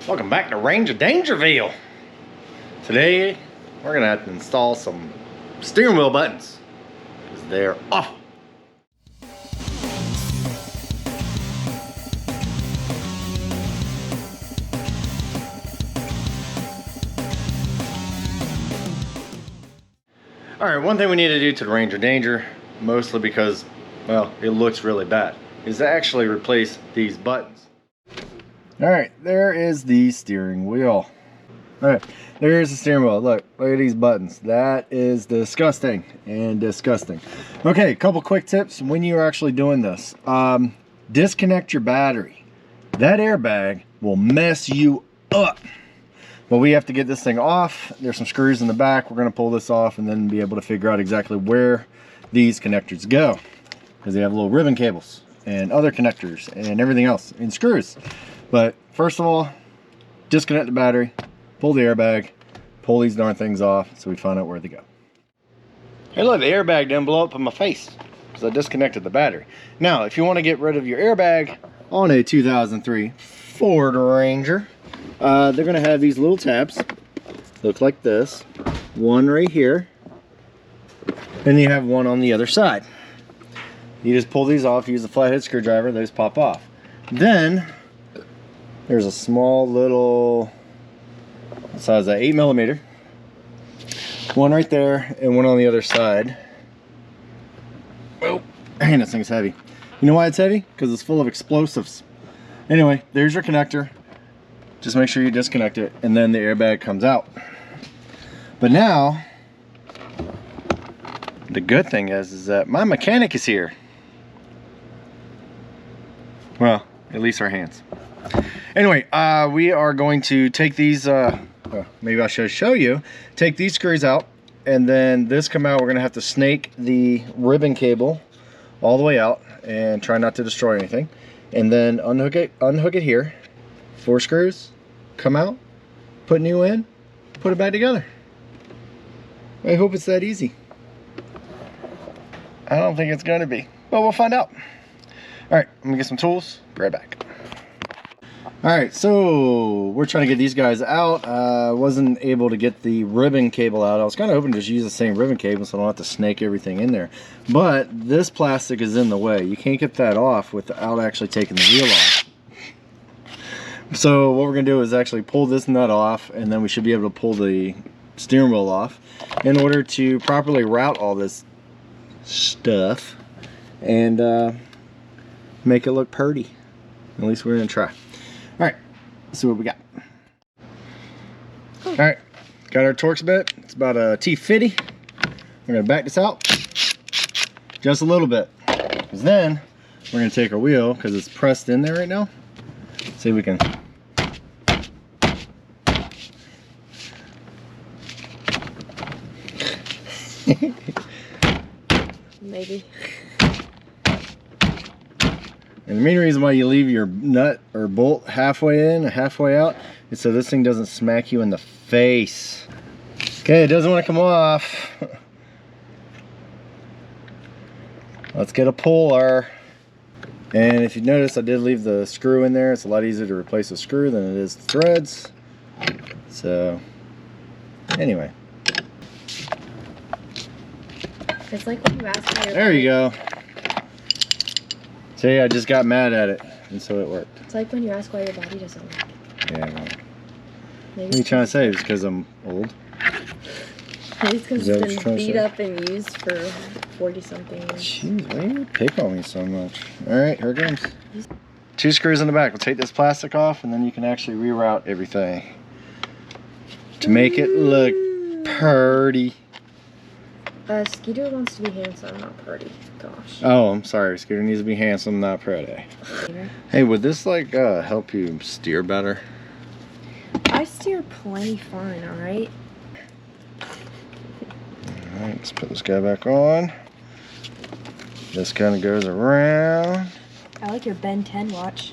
Welcome back to Ranger Dangerville. Today we're gonna have to install some steering wheel buttons because they're off. Alright, one thing we need to do to the Ranger Danger, mostly because, well, it looks really bad, is to actually replace these buttons. Alright, there is the steering wheel. Alright, there's the steering wheel. Look at these buttons. That is disgusting and disgusting. Okay, a couple quick tips when you're actually doing this. Disconnect your battery. That airbag will mess you up. But we have to get this thing off. There's some screws in the back. We're going to pull this off and then be able to figure out exactly where these connectors go, because they have little ribbon cables and other connectors and everything else and screws. But first of all, disconnect the battery, pull the airbag, pull these darn things off so we find out where they go. Hey look, the airbag didn't blow up in my face because I disconnected the battery. Now if you want to get rid of your airbag on a 2003 Ford Ranger, they're going to have these little tabs, look like this, one right here, and you have one on the other side. You just pull these off, use a flathead screwdriver, those pop off. Then there's a small little, what size is that, 8mm, one right there and one on the other side. Oh, man, this thing's heavy. You know why it's heavy? Because it's full of explosives. Anyway, there's your connector. Just make sure you disconnect it and then the airbag comes out. But now, the good thing is that my mechanic is here. Well, at least our hands. Anyway, we are going to take these, maybe I should show you, take these screws out, and then this come out. We're gonna have to snake the ribbon cable all the way out and try not to destroy anything. And then unhook it here, 4 screws, come out, put new in, put it back together. I hope it's that easy. I don't think it's gonna be, but we'll find out. All right, I'm gonna get some tools, be right back. All right, so we're trying to get these guys out. Wasn't able to get the ribbon cable out. I was kind of hoping to just use the same ribbon cable so I don't have to snake everything in there. But this plastic is in the way. You can't get that off without actually taking the wheel off. So what we're gonna do is actually pull this nut off, and then we should be able to pull the steering wheel off in order to properly route all this stuff and make it look pretty. At least we're gonna try. All right, let's see what we got. All right, got our Torx bit. It's about a T50. We're gonna back this out just a little bit, because then we're gonna take our wheel, because it's pressed in there right now. See if we can. Maybe. And the main reason why you leave your nut or bolt halfway in and halfway out is so this thing doesn't smack you in the face. Okay, it doesn't want to come off. Let's get a puller. And if you notice, I did leave the screw in there. It's a lot easier to replace a screw than it is the threads. So, anyway. It's like when you ask for your There you go. See, I just got mad at it, and so it worked. It's like when you ask why your body doesn't work. Yeah, well. Maybe What are you trying to say? It's because I'm old? Maybe it's because it's been beat up and used for 40-something years. Jeez, why do you pick on me so much? Alright, here it comes. 2 screws in the back. We'll take this plastic off, and then you can actually reroute everything to make it look pretty. Skeeter wants to be handsome, not pretty. Gosh. Oh, I'm sorry. Scooter needs to be handsome, not pretty. Hey, would this like help you steer better? I steer plenty fine, alright? Alright, let's put this guy back on. This kind of goes around. I like your Ben 10 watch.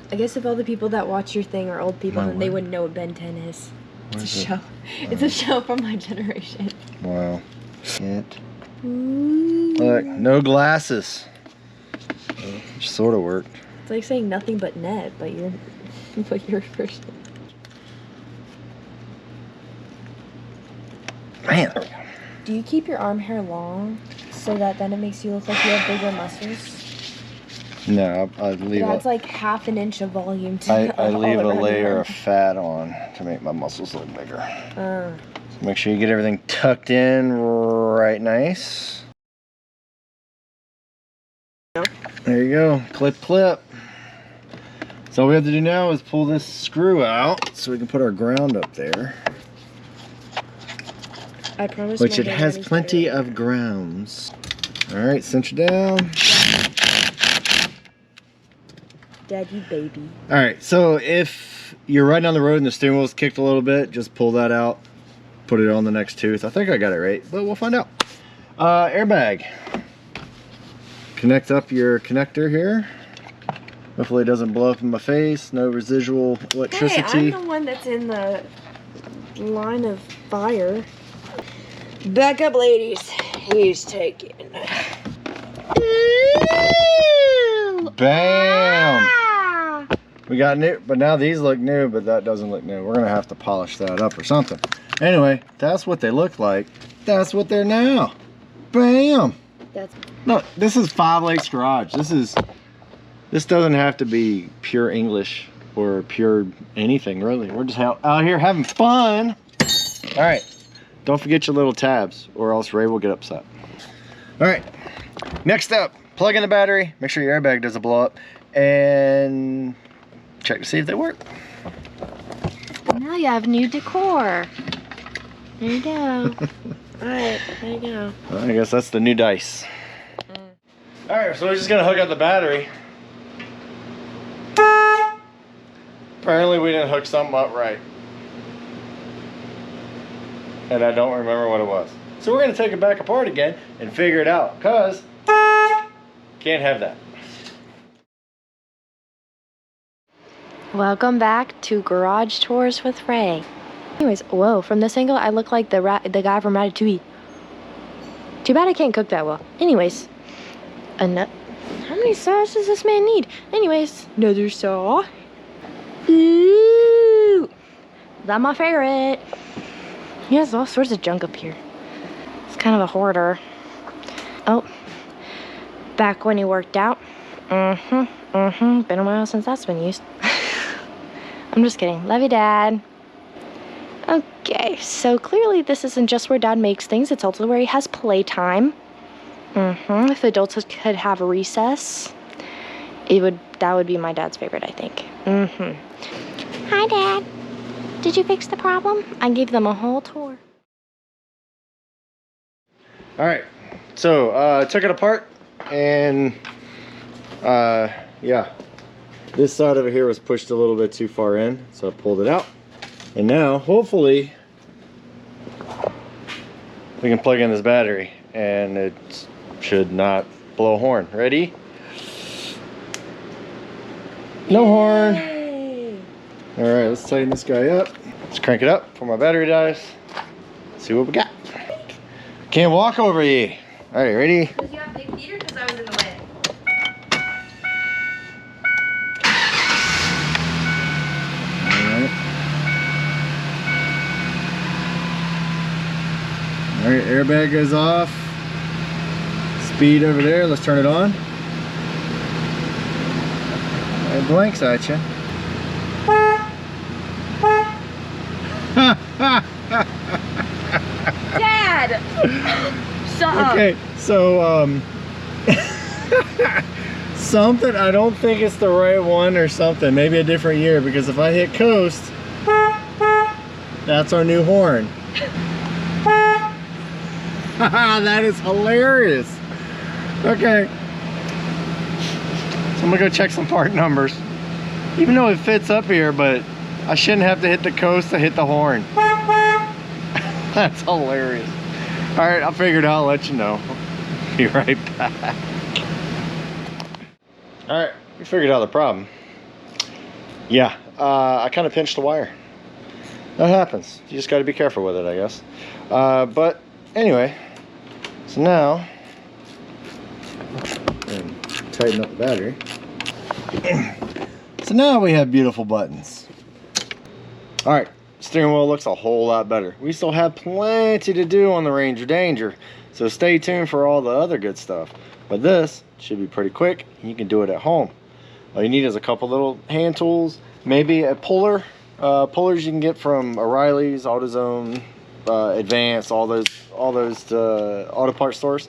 I guess if all the people that watch your thing are old people, then they wouldn't know what Ben 10 is. It's a show. It's a show from my generation. Wow. Shit. Look, no glasses. Which sort of worked. It's like saying nothing but net, but you're... What your version? Man, there we go. Do you keep your arm hair long so that then it makes you look like you have bigger muscles? No, I leave It adds like half an inch of volume to I leave a all around layer your of fat on to make my muscles look bigger. arm. So make sure you get everything tucked in right nice. There you go, clip, clip. So all we have to do now is pull this screw out so we can put our ground up there. I promise. Which it has plenty of grounds. All right, cinch it down. Dad, you baby. All right, so if you're riding on the road and the steering wheel's kicked a little bit, just pull that out, put it on the next tooth. I think I got it right, but we'll find out. Airbag. Connect up your connector here. Hopefully it doesn't blow up in my face. No residual electricity. Hey, I'm the one that's in the line of fire. Back up, ladies. He's taken. Bam! We got new, but now these look new, but that doesn't look new. We're gonna have to polish that up or something. Anyway, that's what they look like. That's what they're now. Bam! No, this is 5 Lakes Garage. This doesn't have to be pure English or pure anything really. We're just out here having fun. All right, don't forget your little tabs or else Ray will get upset. All right, next up, plug in the battery, make sure your airbag doesn't blow up, and check to see if they work. Now you have new decor. There you go. Alright, there you go. Well, I guess that's the new dice. Alright, so we're just gonna hook up the battery. Apparently we didn't hook something up right. And I don't remember what it was. So we're gonna take it back apart again and figure it out, cause can't have that. Welcome back to Garage Tours with Ray. Anyways, whoa, from this angle I look like the guy from Ratatouille. Too bad I can't cook that well. Anyways, how many saws does this man need? Anyways, another saw. Ooh, that's my favorite. He has all sorts of junk up here. It's kind of a hoarder. Oh, back when he worked out. Been a while since that's been used. I'm just kidding. Love you, Dad. Okay, so clearly this isn't just where Dad makes things, it's also where he has playtime. If adults could have a recess, that would be my dad's favorite, I think. Hi, Dad. Did you fix the problem? I gave them a whole tour. Alright, so I took it apart and yeah, this side over here was pushed a little bit too far in, so I pulled it out. And now, hopefully, we can plug in this battery and it should not blow a horn. Ready? No horn. Alright, let's tighten this guy up. Let's crank it up before my battery dies. See what we got. Can't walk over ye. Alright, ready? Because you have big feet or because I was in the way? Alright, airbag goes off. Speed over there, let's turn it on. It blinks at you. Dad! Shut up. Okay, so something, I don't think it's the right one or something. Maybe a different year, because if I hit coast, that's our new horn. That is hilarious. Okay, so I'm gonna go check some part numbers. Even though it fits up here, but I shouldn't have to hit the coast to hit the horn. That's hilarious. All right, I'll figure it out, I'll let you know. Be right back. All right, we figured out the problem. Yeah, I kind of pinched the wire. That happens. You just got to be careful with it, I guess. But anyway, so now, tighten up the battery. So now we have beautiful buttons. All right, steering wheel looks a whole lot better. We still have plenty to do on the Ranger Danger, so stay tuned for all the other good stuff. But this should be pretty quick, and you can do it at home. All you need is a couple little hand tools, maybe a puller. Pullers you can get from O'Reilly's, AutoZone, Advance, all those auto parts stores.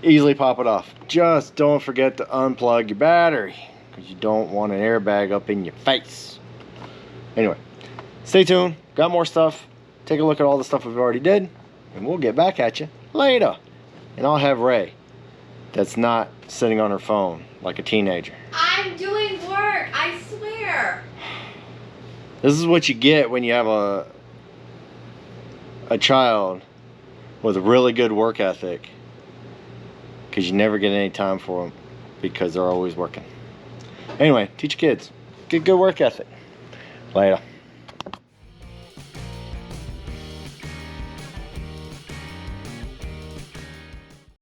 Easily pop it off. Just don't forget to unplug your battery, because you don't want an airbag up in your face. Anyway, stay tuned. Got more stuff. Take a look at all the stuff we've already did, and we'll get back at you later. And I'll have Ray, that's not sitting on her phone like a teenager. I'm doing work, I swear. This is what you get when you have a child with a really good work ethic, because you never get any time for them because they're always working. Anyway, teach your kids. Get good work ethic. Later.